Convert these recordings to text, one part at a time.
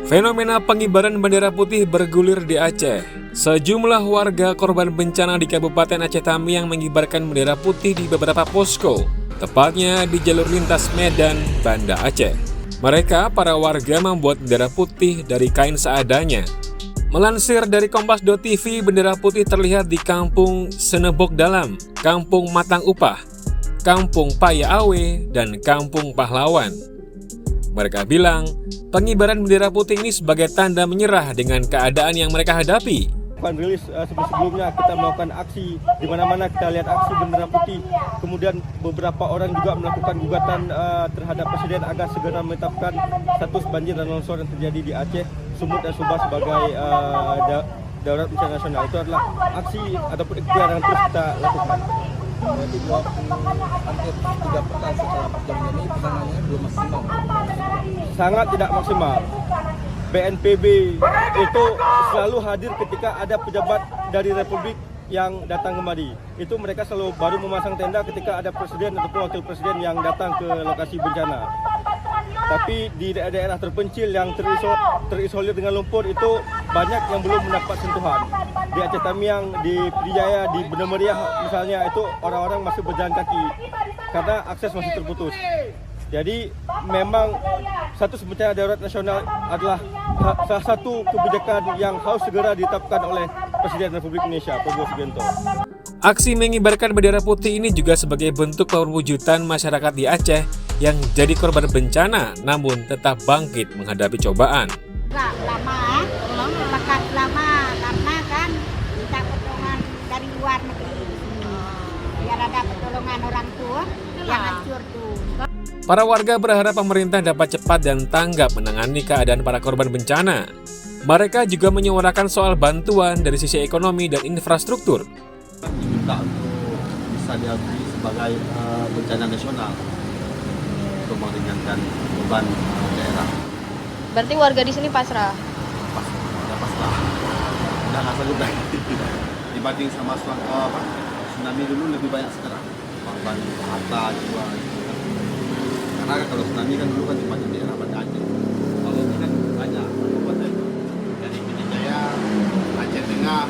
Fenomena pengibaran bendera putih bergulir di Aceh. Sejumlah warga korban bencana di Kabupaten Aceh Tamiang mengibarkan bendera putih di beberapa posko, tepatnya di jalur lintas Medan, Banda Aceh. Mereka, para warga membuat bendera putih dari kain seadanya. Melansir dari Kompas.tv, bendera putih terlihat di Kampung Senebok Dalam, Kampung Matang Upah, Kampung Paya Awe, dan Kampung Pahlawan. Mereka bilang, pengibaran bendera putih ini sebagai tanda menyerah dengan keadaan yang mereka hadapi. Rilis sebelumnya kita melakukan aksi di mana-mana kita lihat aksi bendera putih. Kemudian beberapa orang juga melakukan gugatan terhadap Presiden agar segera menetapkan status banjir dan longsor yang terjadi di Aceh, Sumut dan Subah sebagai darurat bencana nasional. Itu adalah aksi ataupun ikhtiar yang terus kita lakukan. Berarti hampir 3 pekan setelah perjalanan ini penanganannya belum maksimal. Sangat tidak maksimal. BNPB itu selalu hadir ketika ada pejabat dari Republik yang datang kemari. Itu mereka selalu baru memasang tenda ketika ada presiden ataupun wakil presiden yang datang ke lokasi bencana. Tapi di daerah-daerah terpencil yang terisolir dengan lumpur itu banyak yang belum mendapat sentuhan. Di Aceh Tamiang, di Pidijaya, di Benda Meriah misalnya, itu orang-orang masih berjalan kaki karena akses masih terputus. Jadi memang status bencana darurat nasional adalah salah satu kebijakan yang harus segera ditetapkan oleh Presiden Republik Indonesia, Prabowo Subianto. Aksi mengibarkan bendera putih ini juga sebagai bentuk perwujudan masyarakat di Aceh yang jadi korban bencana namun tetap bangkit menghadapi cobaan. Lama, lekat lama karena kan minta pertolongan dari luar negeri. Biar ada pertolongan orang tua yang hancur tuh. Para warga berharap pemerintah dapat cepat dan tanggap menangani keadaan para korban bencana. Mereka juga menyuarakan soal bantuan dari sisi ekonomi dan infrastruktur. Diminta untuk bisa diakui sebagai bencana nasional untuk meringankan beban daerah. Berarti warga di sini pasrah? Pasrah. Udah nggak sanggup lagi. Dibanding sama tsunami dulu lebih banyak sekarang. Korban harta, jiwa. Karena kalau tsunami kan dulu kan cuma di daerah Banda Aceh. Kalau ini kan banyak kabupaten dari Pidijaya, Aceh Tengah,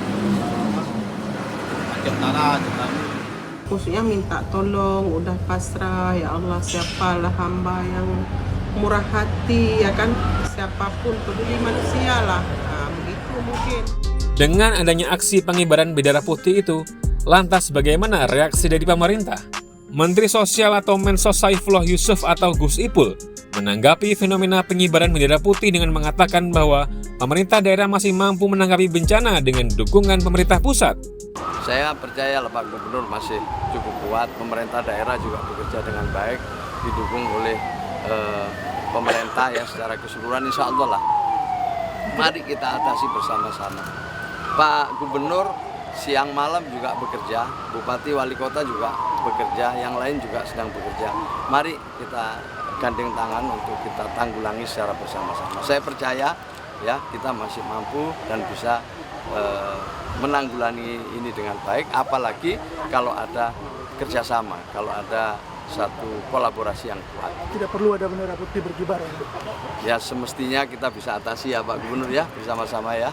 Aceh Utara, Aceh Timur. Khususnya minta tolong, udah pasrah, ya Allah, siapalah hamba yang murah hati, ya kan, siapapun peduli manusia lah, nah, begitu mungkin. Dengan adanya aksi pengibaran bendera putih itu, lantas bagaimana reaksi dari pemerintah? Menteri Sosial atau Mensos Saifullah Yusuf atau Gus Ipul menanggapi fenomena pengibaran bendera putih dengan mengatakan bahwa pemerintah daerah masih mampu menanggapi bencana dengan dukungan pemerintah pusat. Saya percaya Pak Gubernur masih cukup kuat, pemerintah daerah juga bekerja dengan baik, didukung oleh pemerintah ya secara keseluruhan, insya Allah lah. Mari kita atasi bersama-sama. Pak Gubernur siang malam juga bekerja, Bupati Wali Kota juga bekerja, yang lain juga sedang bekerja. Mari kita gandeng tangan untuk kita tanggulangi secara bersama-sama. Saya percaya ya kita masih mampu dan bisa menanggulangi ini dengan baik, apalagi kalau ada kerjasama, kalau ada satu kolaborasi yang kuat. Tidak perlu ada bendera putih berkibar ya? Semestinya kita bisa atasi ya Pak Gubernur ya, bersama-sama ya.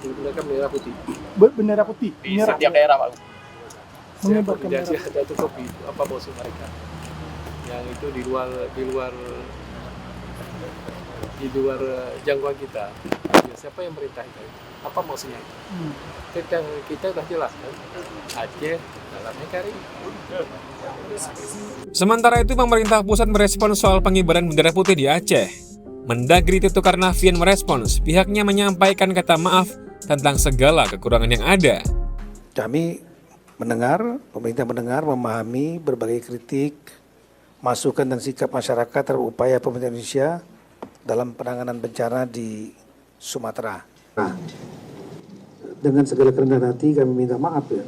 Menggunakan bendera putih. Bendera putih di setiap daerah Pak. Mengibarkan bendera putih. Ada cukup itu apa posisi mereka? Yang itu di luar jangkauan kita. Ya, siapa yang merintah itu? Apa maksudnya? Kita sudah jelas kan? Aceh dalam NKRI. Sementara itu pemerintah pusat merespons soal pengibaran bendera putih di Aceh. Mendagri Tito Karnavian merespons, pihaknya menyampaikan kata maaf tentang segala kekurangan yang ada. Kami mendengar, pemerintah mendengar, memahami berbagai kritik, masukan dan sikap masyarakat terhadap upaya pemerintah Indonesia dalam penanganan bencana di Sumatera. Nah, dengan segala kerendahan hati kami minta maaf ya,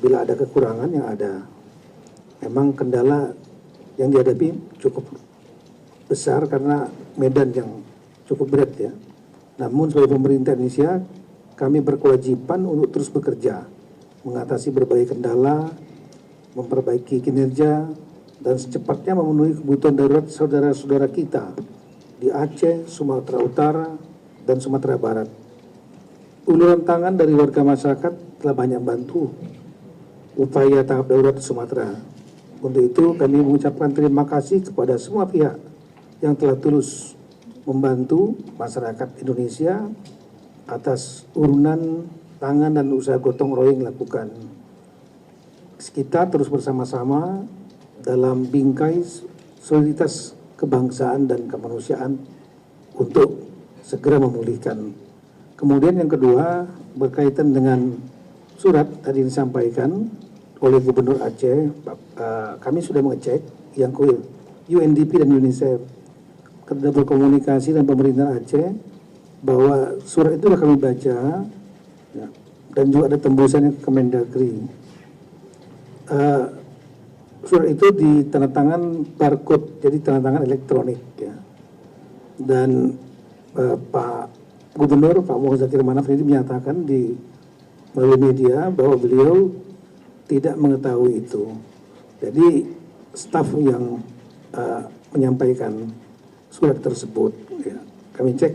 bila ada kekurangan yang ada. Memang kendala yang dihadapi cukup besar karena medan yang cukup berat ya. Namun sebagai pemerintah Indonesia, kami berkewajiban untuk terus bekerja, mengatasi berbagai kendala, memperbaiki kinerja, dan secepatnya memenuhi kebutuhan darurat saudara-saudara kita di Aceh, Sumatera Utara, dan Sumatera Barat. Uluran tangan dari warga masyarakat telah banyak bantu upaya tanggap darurat di Sumatera. Untuk itu kami mengucapkan terima kasih kepada semua pihak yang telah tulus membantu masyarakat Indonesia atas urunan tangan dan usaha gotong royong yang dilakukan. Kita terus bersama-sama dalam bingkai soliditas kebangsaan dan kemanusiaan untuk segera memulihkan. Kemudian yang kedua berkaitan dengan surat tadi disampaikan oleh Gubernur Aceh, kami sudah mengecek yang UNDP dan UNICEF, kita berkomunikasi dengan pemerintah Aceh bahwa surat itu sudah kami baca ya, dan juga ada tembusannya ke Kemendagri. Surat itu ditandatangan barcode, jadi tandatangan elektronik ya. Dan Pak Gubernur Pak Muhammad Zakir Manaf ini menyatakan di melalui media bahwa beliau tidak mengetahui itu. Jadi staf yang menyampaikan surat tersebut ya, kami cek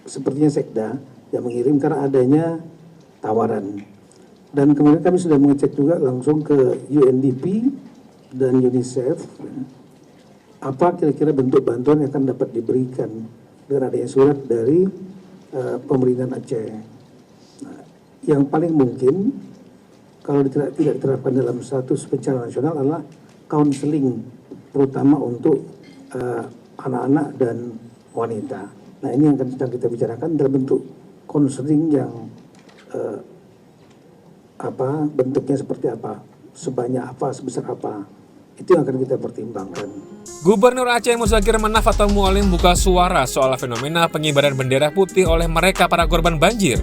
sepertinya Sekda yang mengirim karena adanya tawaran. Dan kemudian kami sudah mengecek juga langsung ke UNDP dan UNICEF ya, apa kira-kira bentuk bantuan yang akan dapat diberikan dengan adanya surat dari pemerintahan Aceh. Nah, yang paling mungkin kalau tidak diterapkan dalam status bencana nasional adalah counseling, terutama untuk anak-anak dan wanita. Nah ini yang akan sedang kita bicarakan dalam bentuk counseling yang bentuknya seperti apa, sebanyak apa, sebesar apa. Itu yang akan kita pertimbangkan. Gubernur Aceh Muzakir Manaf atau Mualim buka suara soal fenomena pengibaran bendera putih oleh mereka para korban banjir.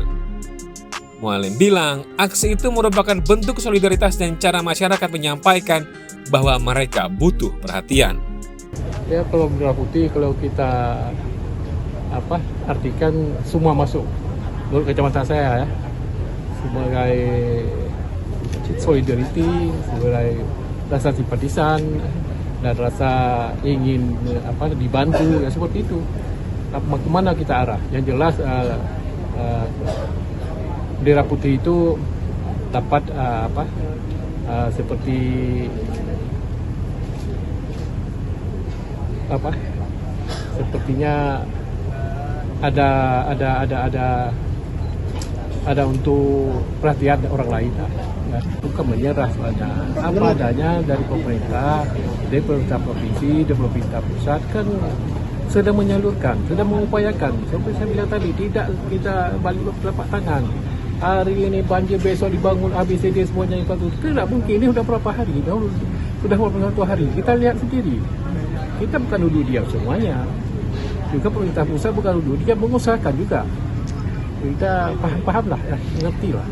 Mualim bilang aksi itu merupakan bentuk solidaritas dan cara masyarakat menyampaikan bahwa mereka butuh perhatian. Ya kalau bendera putih kalau kita artikan semua masuk. Menurut kacamata saya ya, sebagai solidarity, sebagai rasa simpatisan dan rasa ingin dibantu ya seperti itu. Kemana kita arah? Yang jelas bendera putih itu dapat seperti sepertinya ada untuk perhatian orang lain ya, bukan menyerah pada apa adanya dari pemerintah, dari pemerintah provinsi, dari pemerintah pusat kan sedang menyalurkan, sedang mengupayakan. Seperti saya bilang tadi, tidak kita balik telapak tangan. Hari ini banjir, besok dibangun ABCD semuanya itu tidak mungkin. Ini sudah berapa hari? Sudah beberapa hari. Kita lihat sendiri. Kita bukan duduk diam semuanya. Juga pemerintah pusat bukan duduk diam, mengusahakan juga. Kita paham lah, ngerti lah.